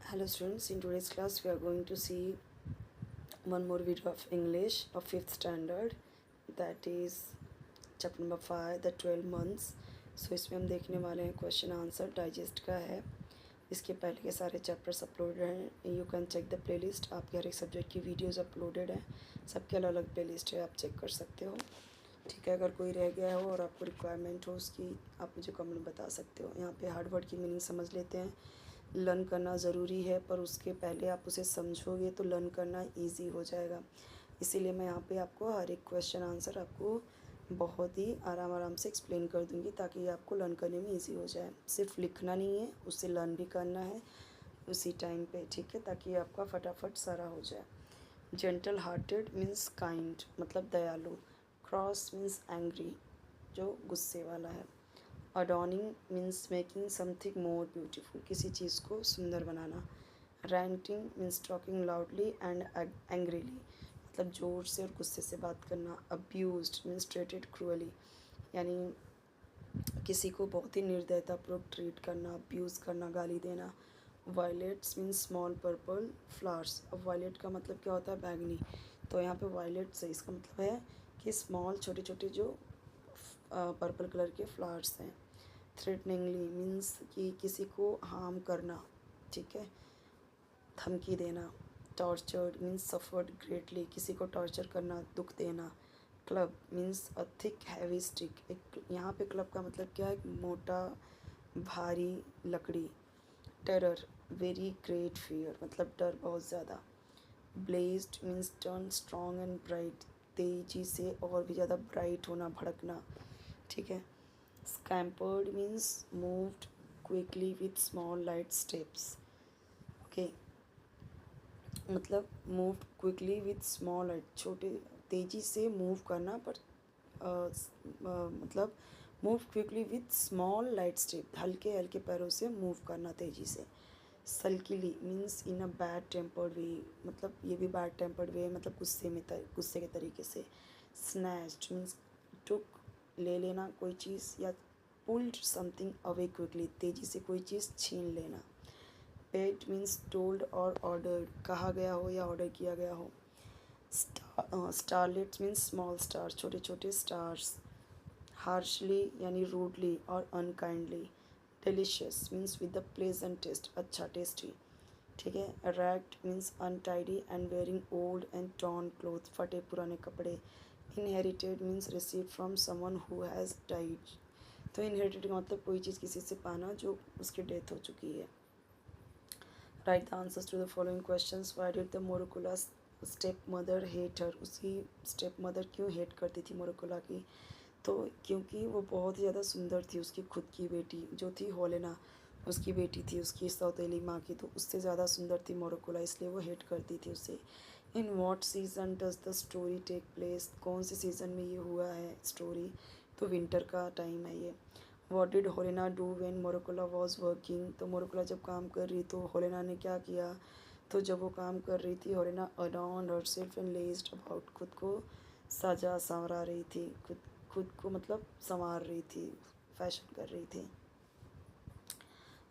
Hello students, in today's class we are going to see one more video of English of 5th standard, that is chapter number 5 the 12 months. So इसमें हम देखने वाले हैं question answer digest का है। इसके पहले के सारे चैप्टर्स अपलोडेड हैं, you can check the playlist. आपके हर एक सब्जेक्ट की वीडियोस अपलोडेड हैं, सबके अलग अलग प्लेलिस्ट है, आप चेक कर सकते हो। ठीक है, अगर कोई रह गया हो और आपको रिक्वायरमेंट हो उसकी, आप मुझे कमेंट बता सकते हो। यहाँ पे हार्ड वर्ड की मीनिंग समझ लेते हैं। लर्न करना ज़रूरी है, पर उसके पहले आप उसे समझोगे तो लर्न करना इजी हो जाएगा। इसीलिए मैं यहाँ पे आपको हर एक क्वेश्चन आंसर आपको बहुत ही आराम आराम से एक्सप्लेन कर दूँगी, ताकि ये आपको लर्न करने में इजी हो जाए। सिर्फ लिखना नहीं है, उससे लर्न भी करना है उसी टाइम पे। ठीक है, ताकि आपका फटाफट सारा हो जाए। जेंटल हार्टेड मीन्स काइंड, मतलब दयालु। क्रॉस मीन्स एंग्री, जो गुस्से वाला है। Adorning means making something more beautiful, किसी चीज़ को सुंदर बनाना। Ranting means talking loudly and angrily, मतलब ज़ोर से और गुस्से से बात करना। अब्यूज्ड मीन्स ट्रीटेड क्रूअली, यानी किसी को बहुत ही निर्दयतापूर्वक ट्रीट करना, अब्यूज़ करना, गाली देना। Violets means small purple flowers. अब वायलेट का मतलब क्या होता है? बैगनी। तो यहाँ पे वायलेट से इसका मतलब है कि स्मॉल छोटे छोटे जो पर्पल कलर के फ्लावर्स हैं। थ्रेटनिंगली मीन्स कि किसी को हार्म करना, ठीक है, धमकी देना। टॉर्चर्ड मीन्स सफ़र्ड ग्रेटली, किसी को टॉर्चर करना, दुख देना। Club means a thick heavy stick, एक यहाँ पे क्लब का मतलब क्या है? मोटा भारी लकड़ी। टेरर वेरी ग्रेट फियर, मतलब डर बहुत ज़्यादा। Blazed means turn strong and bright, तेजी से और भी ज़्यादा ब्राइट होना, भड़कना। ठीक है। Scampered means moved quickly with small light steps. Okay, मतलब move quickly with small light, छोटे तेज़ी से मूव करना, पर मतलब move quickly with small light step, हल्के हल्के पैरों से मूव करना तेज़ी से। Sulkily means in a bad tempered way, मतलब ये भी बैड टेम्पर्ड वे, मतलब गुस्से के तरीके से। स्नैच्ड मीन्स टुक ले लेना कोई चीज़, या पुल्ड समथिंग अवे क्विकली, तेज़ी से कोई चीज़ छीन लेना। पेड मीन्स टोल्ड और ऑर्डर्ड, कहा गया हो या ऑर्डर किया गया हो। स्टारलेट्स मीन्स स्मॉल स्टार्स, छोटे छोटे स्टार्स। हार्शली यानी रूडली और unkindly. Deliciously means with the pleasant taste, अच्छा टेस्टी। ठीक है। Ragged means untidy and wearing old and torn cloth, फटे पुराने कपड़े। Inherited means receive from someone who has died, तो इनहेरिटेड का मतलब कोई चीज़ किसी से पाना जो उसकी डेथ हो चुकी है। Write the answers to the following questions. Why did the Marushka step mother hate her, उसकी स्टेप मदर क्यों हेट करती थी मोरकुला की? तो क्योंकि वो बहुत ही ज़्यादा सुंदर थी, उसकी खुद की बेटी जो थी होलेना, उसकी बेटी थी उसकी सौतेली माँ की, तो उससे ज़्यादा सुंदर थी मोरकुला, इसलिए वो हेट करती थी उसे। In what season does the story take place, कौन से सीज़न में ये हुआ है स्टोरी? तो विंटर का टाइम है ये। What did Holena do when Marushka was working, तो मोरकुला जब काम कर रही तो होलेना ने क्या किया? तो जब वो काम कर रही थी होलेना अडॉर्न्ड हरसेल्फ एंड लेज्ड अबाउट, खुद को सजा संवरा रही थी, खुद को मतलब संवार रही थी, फैशन कर रही थी।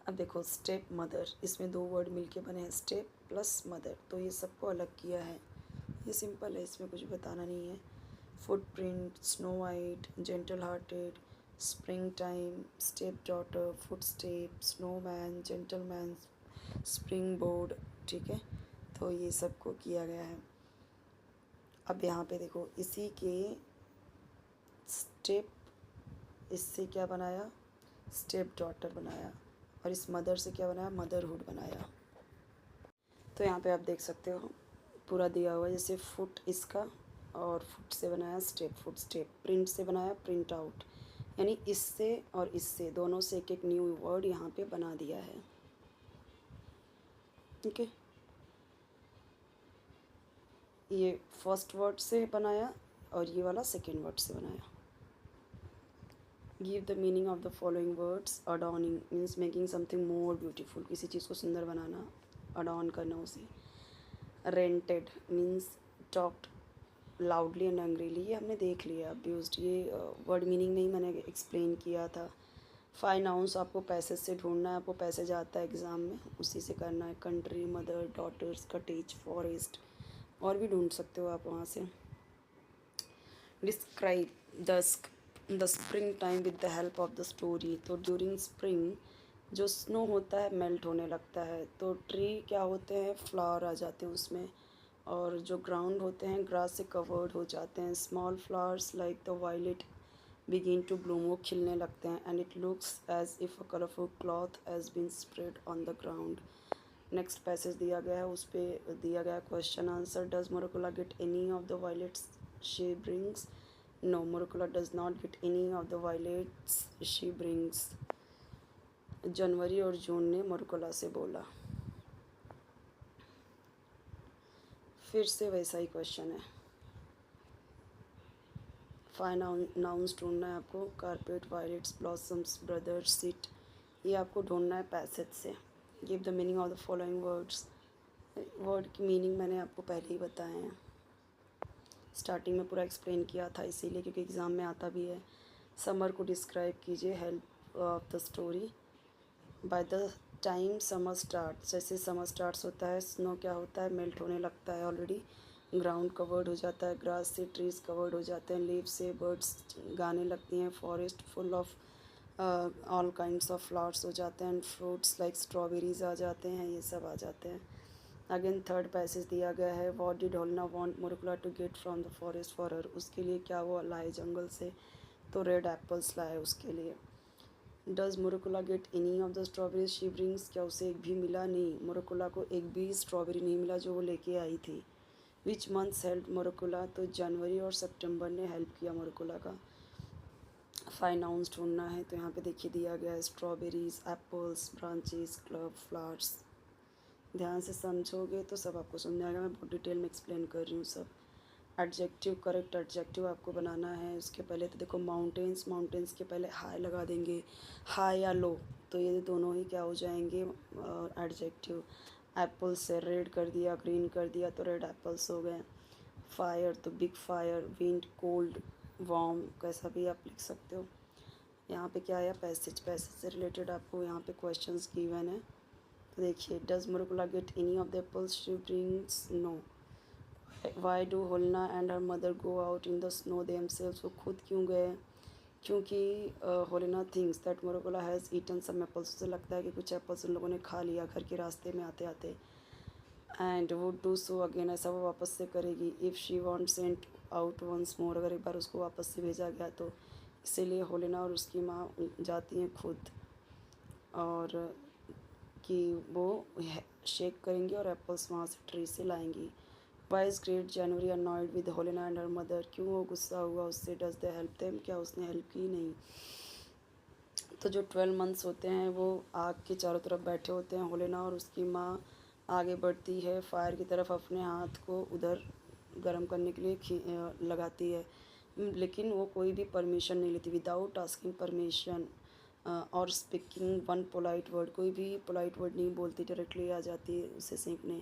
अब देखो स्टेप मदर, इसमें दो वर्ड मिलके बने हैं, स्टेप प्लस मदर, तो ये सबको अलग किया है। ये सिंपल है, इसमें कुछ बताना नहीं है। Footprint, snow white, gentle hearted, spring time, step daughter, foot step, snowman, gentleman, spring board. ठीक है, तो ये सबको किया गया है। अब यहाँ पे देखो इसी के स्टेप, इससे क्या बनाया? स्टेप डॉटर बनाया, और इस मदर से क्या बनाया? मदरहुड बनाया। तो यहाँ पे आप देख सकते हो पूरा दिया हुआ है, जैसे फुट इसका, और फुट से बनाया स्टेप, फुट स्टेप। प्रिंट से बनाया प्रिंट आउट, यानी इससे और इससे दोनों से एक एक न्यू वर्ड यहाँ पे बना दिया है। ठीक है, ये फर्स्ट वर्ड से बनाया और ये वाला सेकेंड वर्ड से बनाया। Give the meaning of the following words. Adorning means making something more beautiful, किसी चीज़ को सुंदर बनाना, अडॉर्न करना उसे। Ranted means talked loudly and angrily, ये हमने देख लिया। अब्यूज्ड, ये वर्ड मीनिंग में ही मैंने एक्सप्लेन किया था। 5 नाउन्स आपको पैसेज से ढूंढना है, आपको पैसेज आता है एग्ज़ाम में, उसी से करना है। Country, mother, daughters, cottage, forest, और भी ढूंढ सकते हो आप वहाँ से। Describe the spring time with the help of the story. तो ड्यूरिंग स्प्रिंग जो स्नो होता है मेल्ट होने लगता है, तो ट्री क्या होते हैं, फ्लावर आ जाते हैं उसमें, और जो ग्राउंड होते हैं ग्रास से कवर्ड हो जाते हैं। Small flowers like the violet begin to bloom, वो खिलने लगते हैं। And it looks as if a colourful cloth has been spread on the ground. Next passage दिया गया है, उस पर दिया गया question answer. Does Marushka get any of the violets she brings? No, Marushka does not get any of the violets she brings. जनवरी और जून ने मोरकुला से बोला। फिर से वैसा ही क्वेश्चन है। 5 नाउन्स ढूंढना है आपको। Carpet, violets, blossoms, brother, seat, ये आपको ढूंढना है पैसेज से। Give the meaning of the following words. Word की मीनिंग मैंने आपको पहले ही बताए हैं, स्टार्टिंग में पूरा एक्सप्लेन किया था, इसीलिए क्योंकि एग्ज़ाम में आता भी है। समर को डिस्क्राइब कीजिए, help of the story. By the time summer start, जैसे समर स्टार्ट्स होता है, स्नो क्या होता है, मेल्ट होने लगता है ऑलरेडी। ग्राउंड कवर्ड हो जाता है, ग्रास से ट्रीज कवर्ड हो जाते हैं, लीव से बर्ड्स गाने लगती हैं, forest full of all kinds of flowers हो जाते हैं, फ्रूट्स लाइक स्ट्रॉबेरीज आ जाते हैं, ये सब आ जाते हैं। अगेन थर्ड पैसेज दिया गया है। What did Holena want Marushka to get from the forest for her, उसके लिए क्या वो लाए जंगल से, तो रेड एप्पल्स लाए उसके लिए। Does Marushka get any of the strawberries she brings, क्या उसे एक भी मिला? नहीं, मोरकुला को एक भी स्ट्रॉबेरी नहीं मिला जो वो लेके आई थी। विच मंथ्स हेल्प मोरकुला, तो जनवरी और सितंबर ने हेल्प किया मोरकुला का। 5 नाउन्स ढूंढना है, तो यहाँ पे देखिए दिया गया है, strawberries, apples, branches, club, flowers. ध्यान से समझोगे तो सब आपको समझ आएगा, मैं बहुत डिटेल में एक्सप्लेन कर रही हूँ सब। एडजेक्टिव, करेक्ट एडजेक्टिव आपको बनाना है। उसके पहले तो देखो माउंटेन्स, माउंटेन्स के पहले हाई लगा देंगे, हाई या लो, तो ये दोनों ही क्या हो जाएंगे, एडजेक्टिव। एप्पल से रेड कर दिया, ग्रीन कर दिया, तो रेड एप्पल्स हो गए। फायर तो big fire, wind cold, warm, कैसा भी आप लिख सकते हो। यहाँ पे क्या आया, पैसेज, पैसेज से रिलेटेड आपको यहाँ पे क्वेश्चंस गिवन है। तो देखिए, does Marushka get any of the apples she brings? No. Why do Holena and her mother go out in the snow themselves, वो खुद क्यों गए? क्योंकि Holena things that Marushka has eaten some apples, उसे लगता है कि कुछ एप्पल्स उन लोगों ने खा लिया घर के रास्ते में आते आते। And would do so again, ऐसा वो वापस से करेगी। If she want sent out once more, अगर एक बार उसको वापस से भेजा गया तो। इसीलिए होलेना और उसकी माँ जाती हैं खुद, और कि वो शेक करेंगी और एप्पल्स वहाँ से ट्री से लाएंगी। Why is great January annoyed with Holena and her mother, क्यों वो गुस्सा हुआ उससे? डज दे हेल्प देम, क्या उसने हेल्प की? नहीं। तो जो 12 मंथ्स होते हैं वो आग के चारों तरफ बैठे होते हैं, होलेना और उसकी माँ आगे बढ़ती है फायर की तरफ, अपने हाथ को उधर गर्म करने के लिए लगाती है, लेकिन वो कोई भी परमिशन नहीं लेती, विदाउट आस्किंग परमिशन और स्पीकिंग वन पोलाइट वर्ड, कोई भी पोलाइट वर्ड नहीं बोलती, डायरेक्टली आ जाती है उसे सेंकने।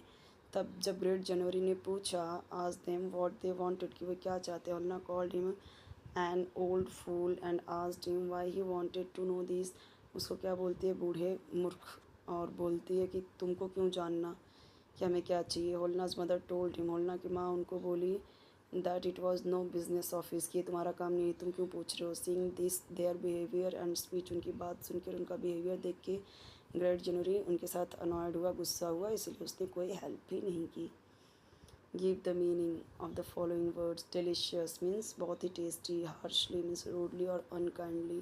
तब जब ग्रेट जनवरी ने पूछा, आज देम व्हाट दे वांटेड, कि वो क्या चाहते हैं, वरना called him an old fool and asked him why he wanted to know this, उसको क्या बोलती है, बूढ़े मूर्ख, और बोलती है कि तुमको क्यों जानना कि हमें क्या चाहिए। Holna's mother told him, Holna की माँ उनको बोली, that it was no business of his, की तुम्हारा काम नहीं, तुम क्यों पूछ रहे हो। Seeing this their behaviour and speech, उनकी बात सुनकर, उनका बिहेवियर देख के ग्रेट जनवरी उनके साथ अनॉयड हुआ, गुस्सा हुआ, इसलिए उसने कोई हेल्प भी नहीं की। Give the meaning of the following words. Delicious means बहुत ही टेस्टी, हार्शली मीन्स रूडली और अनकाइंडली।